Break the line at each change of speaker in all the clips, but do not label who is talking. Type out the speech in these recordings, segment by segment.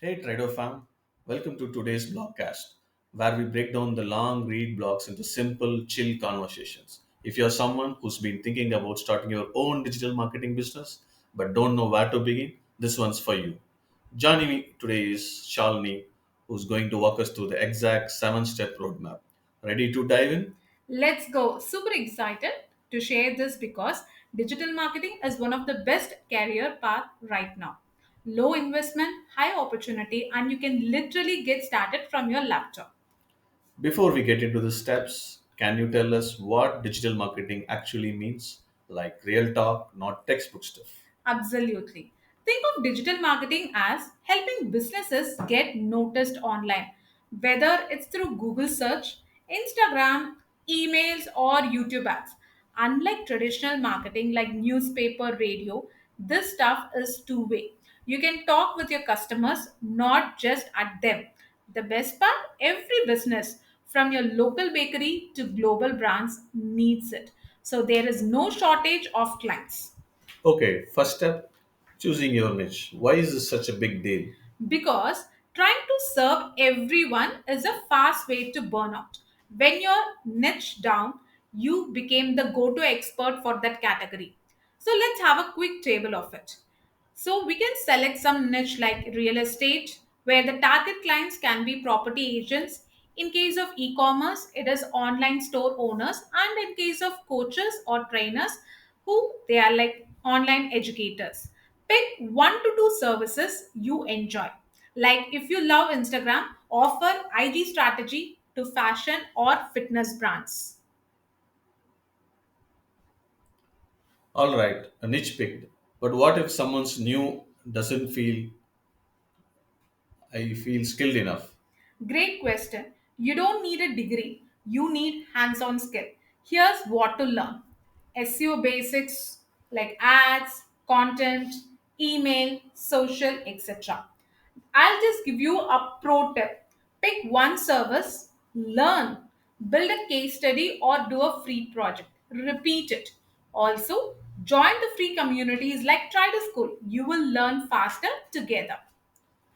Hey Trader fam, welcome to today's blogcast where we break down the long read blogs into simple, chill conversations. If you're someone who's been thinking about starting your own digital marketing business but don't know where to begin, this one's for you. Joining me today is Shalini, who's going to walk us through the exact 7 step roadmap. Ready to dive in?
Let's go. Super excited to share this because digital marketing is one of the best career path right now. Low investment, high opportunity, and you can literally get started from your laptop.
Before we get into the steps, can you tell us what digital marketing actually means? Like real talk, not textbook stuff.
Absolutely. Think of digital marketing as helping businesses get noticed online, whether it's through Google search, Instagram, emails, or YouTube ads. Unlike traditional marketing like newspaper, radio, this stuff is two-way. You can talk with your customers, not just at them. The best part, every business from your local bakery to global brands needs it. So there is no shortage of clients.
Okay, first step choosing your niche. Why is this such a big deal?
Because trying to serve everyone is a fast way to burn out. When you're niche down, you became the go to expert for that category. So let's have a quick table of it. So we can select some niche like real estate, where the target clients can be property agents. In case of e commerce, it is online store owners, and in case of coaches or trainers, who they are like online educators. Pick 1 to 2 services you enjoy. Like if you love Instagram, offer IG strategy to fashion or fitness brands.
All right, a niche picked. But what if someone's new doesn't feel I feel skilled enough?
Great question. You don't need a degree, you need hands on skill. Here's what to learn: SEO basics like ads, content, email, social, etc. I'll just give you a pro tip. Pick one service, learn, build a case study, or do a free project. Repeat it. Also, join the free communities like Try to School. You will learn faster together.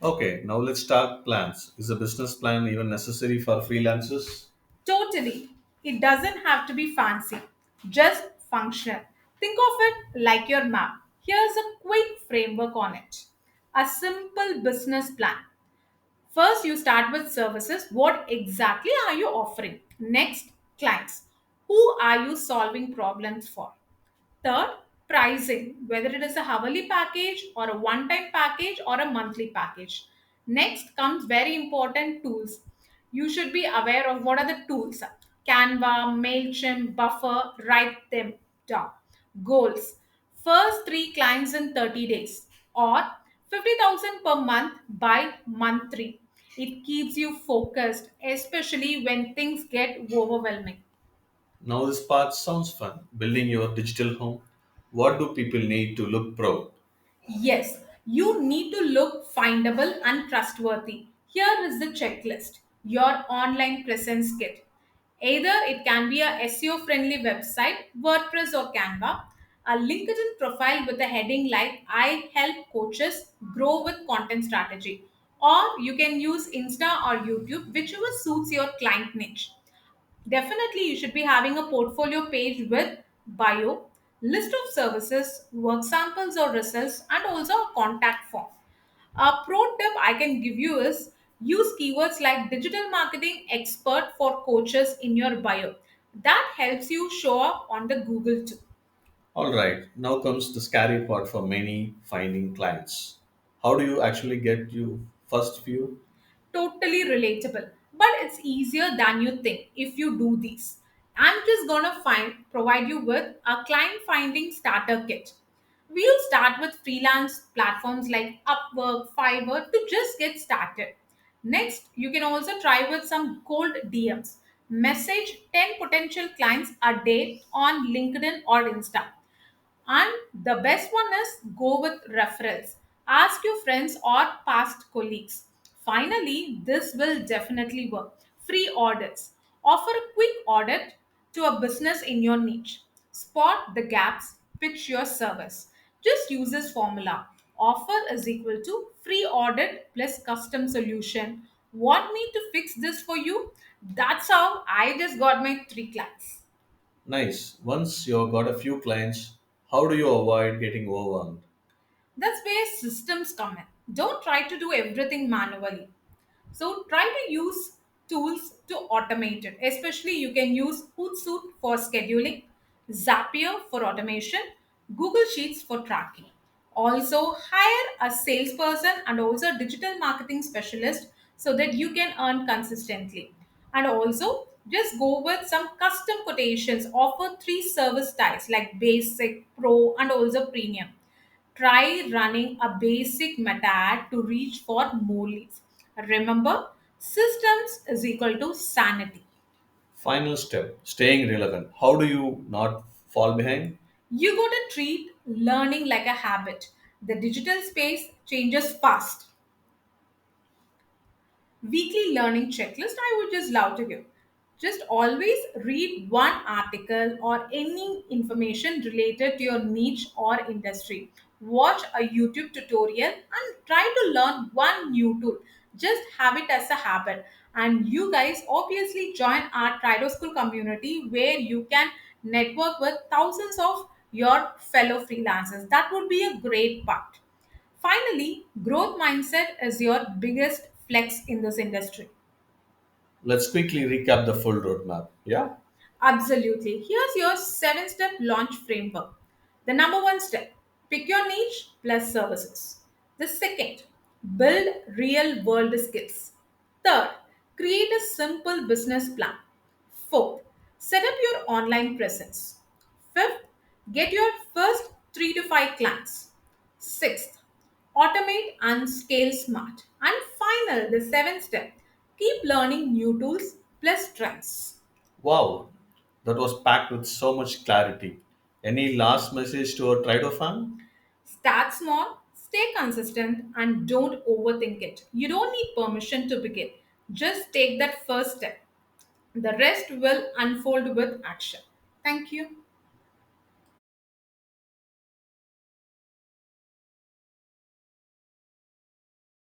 Okay, now let's start plans. Is a business plan even necessary for freelancers?
Totally. It doesn't have to be fancy, just functional. Think of it like your map. Here's a quick framework on it: a simple business plan. First, you start with services. What exactly are you offering? Next, clients. Who are you solving problems for? Third, pricing, whether it is a hourly package or a one time package or a monthly package. Next comes very important tools. You should be aware of what are the tools: Canva, MailChimp, Buffer, write them down. Goals: first 3 clients in 30 days or 50,000 per month by month 3. It keeps you focused, especially when things get overwhelming.
Now this part sounds fun. Building your digital home. What do people need to look proud?
Yes, you need to look findable and trustworthy. Here is the checklist: your online presence kit. Either it can be a SEO friendly website, WordPress or Canva, a LinkedIn profile with a heading like I help coaches grow with content strategy, or you can use Insta or YouTube, whichever suits your client niche. Definitely, you should be having a portfolio page with bio, list of services, work samples or results, and also a contact form. A pro tip I can give you is use keywords like digital marketing expert for coaches in your bio. That helps you show up on the Google too.
All right, now comes the scary part for many finding clients. How do you actually get you first few?
Totally relatable, but it's easier than you think if you do these. I'm just gonna find provide you with a client finding starter kit. We'll start with freelance platforms like Upwork, Fiverr to just get started. Next, you can also try with some cold DMs. Message 10 potential clients a day on LinkedIn or Insta. And the best one is go with referrals. Ask your friends or past colleagues. Finally, this will definitely work. Free audits. Offer a quick audit to a business in your niche. Spot the gaps, pitch your service. Just use this formula: offer is equal to free audit plus custom solution. Want me to fix this for you? That's how I just got my 3 clients.
Nice. Once you've got a few clients, how do you avoid getting overwhelmed?
That's where systems come in. Don't try to do everything manually. So try to use tools to automate it. Especially you can use Hootsuite for scheduling, Zapier for automation, Google Sheets for tracking. Also hire a salesperson and also a digital marketing specialist so that you can earn consistently. And also just go with some custom quotations. Offer 3 service types like basic, pro, and also premium. Try running a basic meta ad to reach for more leads. Remember, systems is equal to sanity.
Final step, staying relevant. How do you not fall behind?
You got to treat learning like a habit. The digital space changes fast. Weekly learning checklist I would just love to give. Just always read one article or any information related to your niche or industry. Watch a YouTube tutorial and try to learn one new tool. Just have it as a habit. And you guys obviously join our Trido School community where you can network with thousands of your fellow freelancers. That would be a great part. Finally, growth mindset is your biggest flex in this industry.
Let's quickly recap the full roadmap. Yeah?
Absolutely. Here's your 7 step launch framework. The number one step, pick your niche plus services. The second, build real world skills. Third, create a simple business plan. Fourth, set up your online presence. Fifth, get your first 3 to 5 clients. Sixth, automate and scale smart. And final, the seventh step, keep learning new tools plus trends.
Wow, that was packed with so much clarity. Any last message to our Trido fan?
Start small, stay consistent, and don't overthink it. You don't need permission to begin. Just take that first step. The rest will unfold with action. Thank you.